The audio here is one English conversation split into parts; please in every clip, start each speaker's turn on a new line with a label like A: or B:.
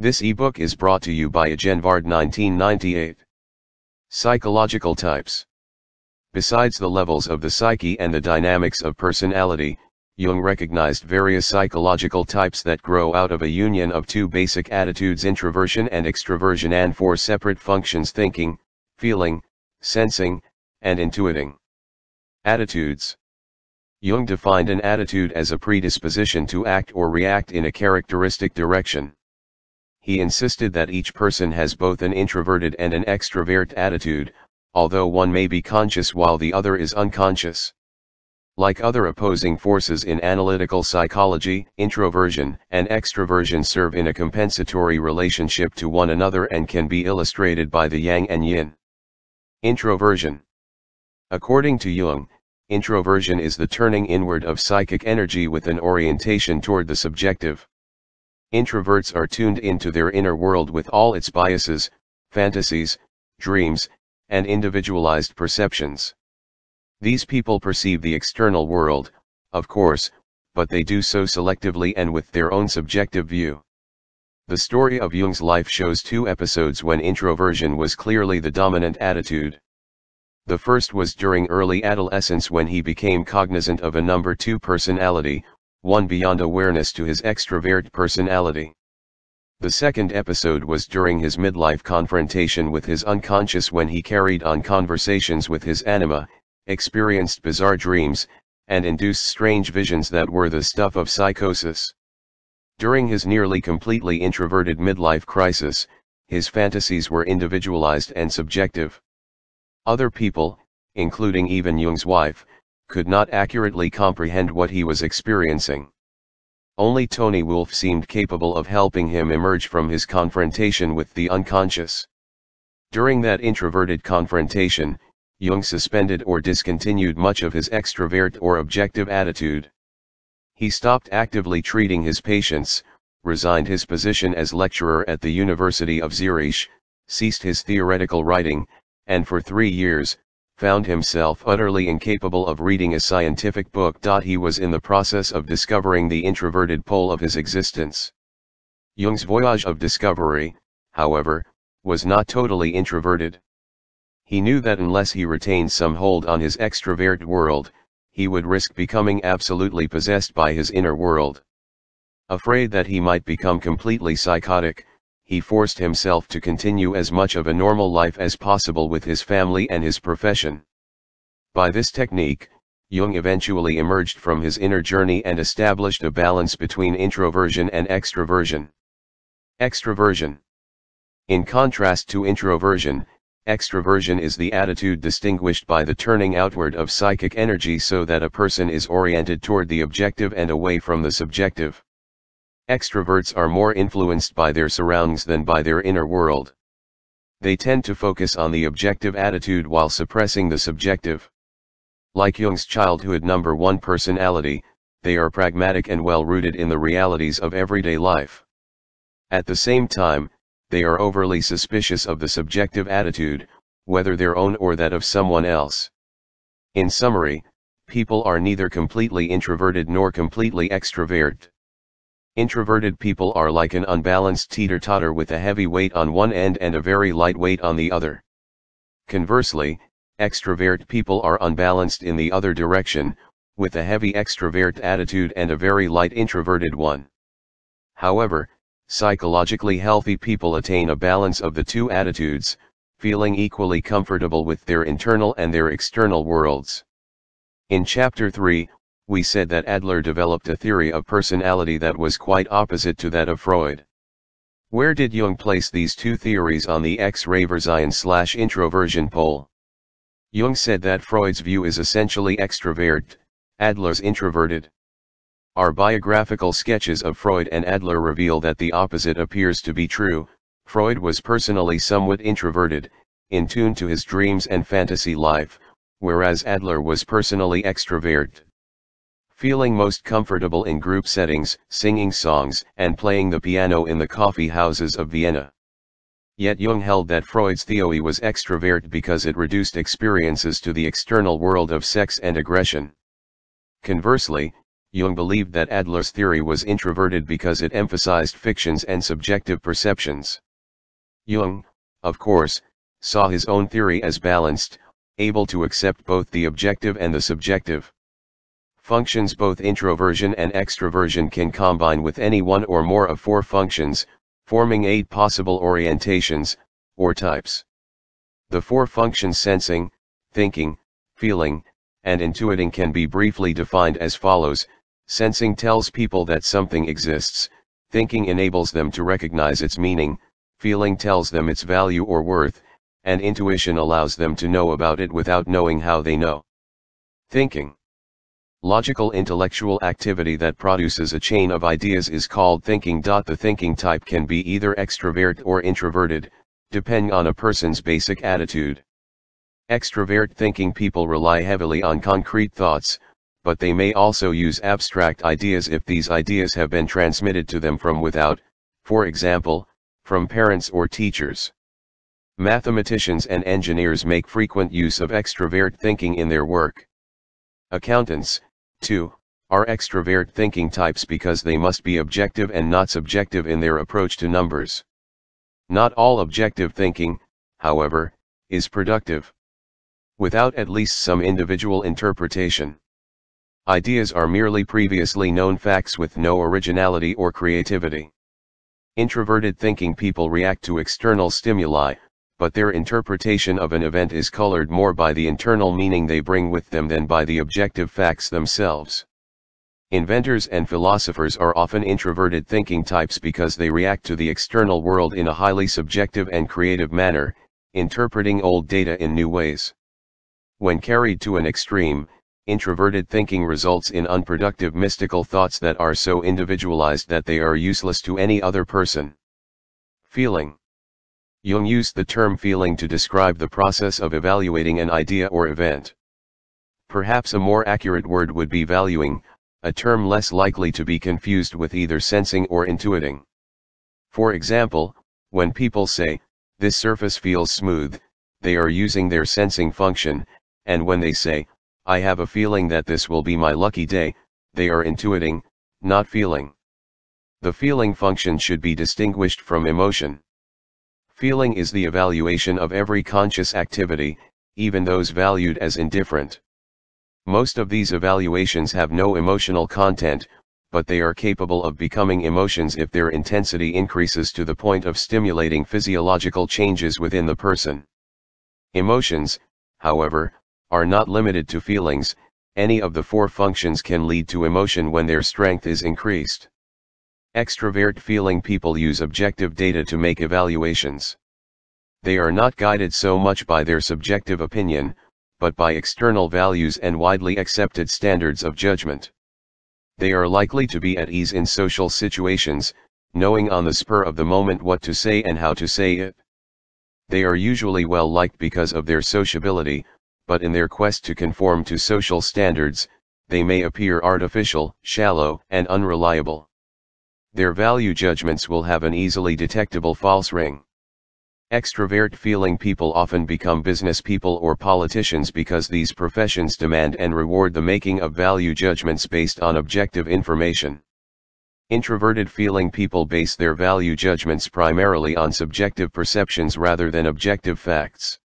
A: This ebook is brought to you by Extrovert 1998. Psychological types. Besides the levels of the psyche and the dynamics of personality, Jung recognized various psychological types that grow out of a union of two basic attitudes: introversion and extroversion, and four separate functions: thinking, feeling, sensing, and intuiting. Attitudes. Jung defined an attitude as a predisposition to act or react in a characteristic direction. He insisted that each person has both an introverted and an extrovert attitude, although one may be conscious while the other is unconscious. Like other opposing forces in analytical psychology, introversion and extroversion serve in a compensatory relationship to one another and can be illustrated by the yang and yin. Introversion. According to Jung, introversion is the turning inward of psychic energy with an orientation toward the subjective. Introverts are tuned into their inner world with all its biases, fantasies, dreams, and individualized perceptions. These people perceive the external world, of course, but they do so selectively and with their own subjective view. The story of Jung's life shows two episodes when introversion was clearly the dominant attitude. The first was during early adolescence, when he became cognizant of a number two personality, one beyond awareness to his extrovert personality. The second episode was during his midlife confrontation with his unconscious, when he carried on conversations with his anima, experienced bizarre dreams, and induced strange visions that were the stuff of psychosis. During his nearly completely introverted midlife crisis, his fantasies were individualized and subjective. Other people, including even Jung's wife, could not accurately comprehend what he was experiencing. Only Tony Wolff seemed capable of helping him emerge from his confrontation with the unconscious. During that introverted confrontation, Jung suspended or discontinued much of his extrovert or objective attitude. He stopped actively treating his patients, resigned his position as lecturer at the University of Zurich, ceased his theoretical writing, and for 3 years, found himself utterly incapable of reading a scientific book. He was in the process of discovering the introverted pole of his existence. Jung's voyage of discovery, however, was not totally introverted. He knew that unless he retained some hold on his extrovert world, he would risk becoming absolutely possessed by his inner world. Afraid that he might become completely psychotic, he forced himself to continue as much of a normal life as possible with his family and his profession. By this technique, Jung eventually emerged from his inner journey and established a balance between introversion and extroversion. Extroversion. In contrast to introversion, extroversion is the attitude distinguished by the turning outward of psychic energy so that a person is oriented toward the objective and away from the subjective. Extroverts are more influenced by their surroundings than by their inner world. They tend to focus on the objective attitude while suppressing the subjective. Like Jung's childhood number one personality, they are pragmatic and well-rooted in the realities of everyday life. At the same time, they are overly suspicious of the subjective attitude, whether their own or that of someone else. In summary, people are neither completely introverted nor completely extrovert. Introverted people are like an unbalanced teeter-totter with a heavy weight on one end and a very light weight on the other. Conversely, extrovert people are unbalanced in the other direction, with a heavy extrovert attitude and a very light introverted one. However, psychologically healthy people attain a balance of the two attitudes, feeling equally comfortable with their internal and their external worlds. In Chapter 3, we said that Adler developed a theory of personality that was quite opposite to that of Freud. Where did Jung place these two theories on the Extroversion/introversion pole? Jung said that Freud's view is essentially extrovert, Adler's introverted. Our biographical sketches of Freud and Adler reveal that the opposite appears to be true. Freud was personally somewhat introverted, in tune to his dreams and fantasy life, whereas Adler was personally extrovert. Feeling most comfortable in group settings, singing songs, and playing the piano in the coffee houses of Vienna. Yet Jung held that Freud's theory was extrovert because it reduced experiences to the external world of sex and aggression. Conversely, Jung believed that Adler's theory was introverted because it emphasized fictions and subjective perceptions. Jung, of course, saw his own theory as balanced, able to accept both the objective and the subjective. Functions both introversion and extroversion can combine with any one or more of four functions, forming 8 possible orientations, or types. The 4 functions sensing, thinking, feeling, and intuiting can be briefly defined as follows. Sensing tells people that something exists, thinking enables them to recognize its meaning, feeling tells them its value or worth, and intuition allows them to know about it without knowing how they know. Thinking. Logical intellectual activity that produces a chain of ideas is called thinking. The thinking type can be either extrovert or introverted, depending on a person's basic attitude. Extrovert thinking people rely heavily on concrete thoughts, but they may also use abstract ideas if these ideas have been transmitted to them from without, for example, from parents or teachers. Mathematicians and engineers make frequent use of extrovert thinking in their work. Accountants, too, are extrovert thinking types because they must be objective and not subjective in their approach to numbers. Not all objective thinking, however, is productive. Without at least some individual interpretation. Ideas are merely previously known facts with no originality or creativity. Introverted thinking people react to external stimuli, but their interpretation of an event is colored more by the internal meaning they bring with them than by the objective facts themselves. Inventors and philosophers are often introverted thinking types because they react to the external world in a highly subjective and creative manner, interpreting old data in new ways. When carried to an extreme, introverted thinking results in unproductive mystical thoughts that are so individualized that they are useless to any other person. Feeling. Jung used the term feeling to describe the process of evaluating an idea or event. Perhaps a more accurate word would be valuing, a term less likely to be confused with either sensing or intuiting. For example, when people say, "This surface feels smooth," they are using their sensing function, and when they say, "I have a feeling that this will be my lucky day," they are intuiting, not feeling. The feeling function should be distinguished from emotion. Feeling is the evaluation of every conscious activity, even those valued as indifferent. Most of these evaluations have no emotional content, but they are capable of becoming emotions if their intensity increases to the point of stimulating physiological changes within the person. Emotions, however, are not limited to feelings. Any of the 4 functions can lead to emotion when their strength is increased. Extrovert feeling people use objective data to make evaluations. They are not guided so much by their subjective opinion, but by external values and widely accepted standards of judgment. They are likely to be at ease in social situations, knowing on the spur of the moment what to say and how to say it. They are usually well liked because of their sociability, but in their quest to conform to social standards, they may appear artificial, shallow, and unreliable. Their value judgments will have an easily detectable false ring. Extrovert feeling people often become business people or politicians because these professions demand and reward the making of value judgments based on objective information. Introverted feeling people base their value judgments primarily on subjective perceptions rather than objective facts.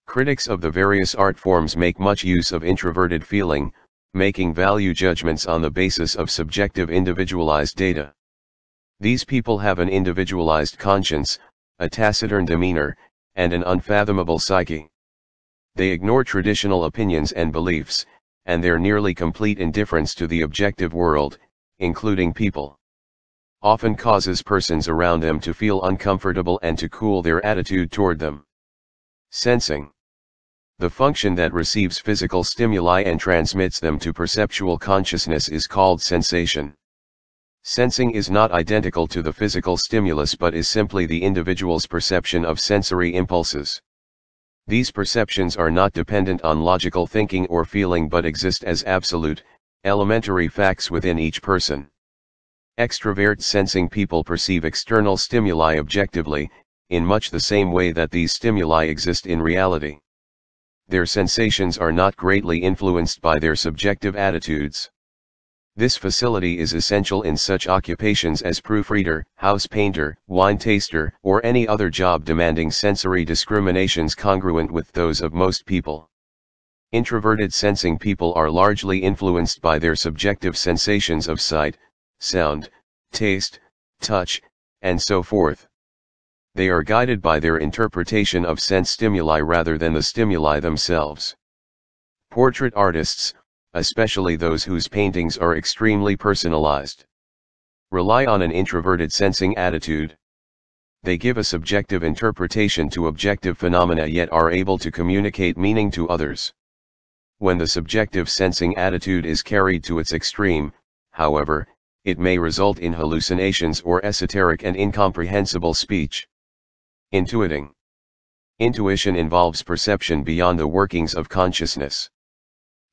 A: Critics of the various art forms make much use of introverted feeling, making value judgments on the basis of subjective individualized data. These people have an individualized conscience, a taciturn demeanor, and an unfathomable psyche. They ignore traditional opinions and beliefs, and their nearly complete indifference to the objective world, including people, often causes persons around them to feel uncomfortable and to cool their attitude toward them. Sensing. The function that receives physical stimuli and transmits them to perceptual consciousness is called sensation. Sensing is not identical to the physical stimulus but is simply the individual's perception of sensory impulses. These perceptions are not dependent on logical thinking or feeling but exist as absolute, elementary facts within each person. Extrovert sensing people perceive external stimuli objectively, in much the same way that these stimuli exist in reality. Their sensations are not greatly influenced by their subjective attitudes. This facility is essential in such occupations as proofreader, house painter, wine taster, or any other job demanding sensory discriminations congruent with those of most people. Introverted sensing people are largely influenced by their subjective sensations of sight, sound, taste, touch, and so forth. They are guided by their interpretation of sense stimuli rather than the stimuli themselves. Portrait artists, especially those whose paintings are extremely personalized, rely on an introverted sensing attitude. They give a subjective interpretation to objective phenomena yet are able to communicate meaning to others. When the subjective sensing attitude is carried to its extreme, however, it may result in hallucinations or esoteric and incomprehensible speech. Intuiting. Intuition involves perception beyond the workings of consciousness.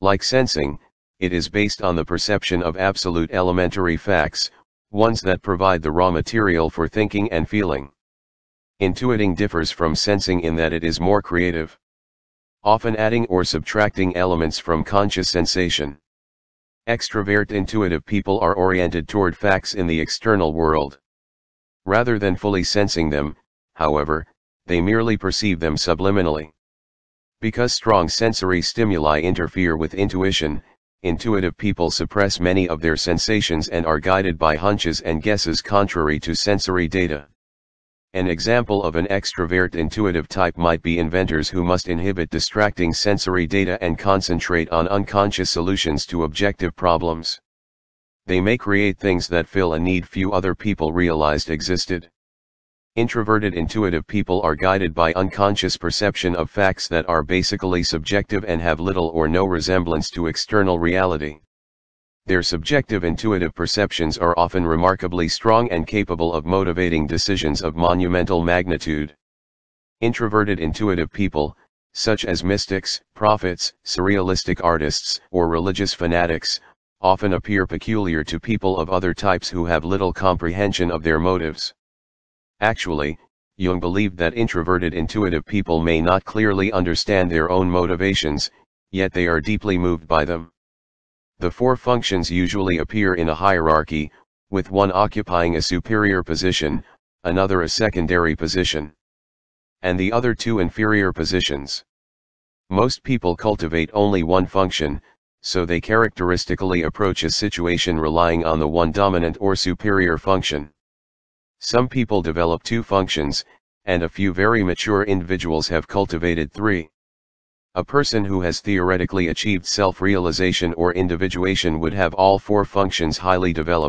A: Like sensing, it is based on the perception of absolute elementary facts, ones that provide the raw material for thinking and feeling. Intuiting differs from sensing in that it is more creative, often adding or subtracting elements from conscious sensation. Extrovert intuitive people are oriented toward facts in the external world. Rather than fully sensing them, however, they merely perceive them subliminally. Because strong sensory stimuli interfere with intuition, intuitive people suppress many of their sensations and are guided by hunches and guesses contrary to sensory data. An example of an extrovert intuitive type might be inventors who must inhibit distracting sensory data and concentrate on unconscious solutions to objective problems. They may create things that fill a need few other people realized existed. Introverted intuitive people are guided by unconscious perception of facts that are basically subjective and have little or no resemblance to external reality. Their subjective intuitive perceptions are often remarkably strong and capable of motivating decisions of monumental magnitude. Introverted intuitive people, such as mystics, prophets, surrealistic artists, or religious fanatics, often appear peculiar to people of other types who have little comprehension of their motives. Actually, Jung believed that introverted intuitive people may not clearly understand their own motivations, yet they are deeply moved by them. The four functions usually appear in a hierarchy, with one occupying a superior position, another a secondary position, and the other two inferior positions. Most people cultivate only one function, so they characteristically approach a situation relying on the one dominant or superior function. Some people develop two functions, and a few very mature individuals have cultivated three. A person who has theoretically achieved self-realization or individuation would have all four functions highly developed.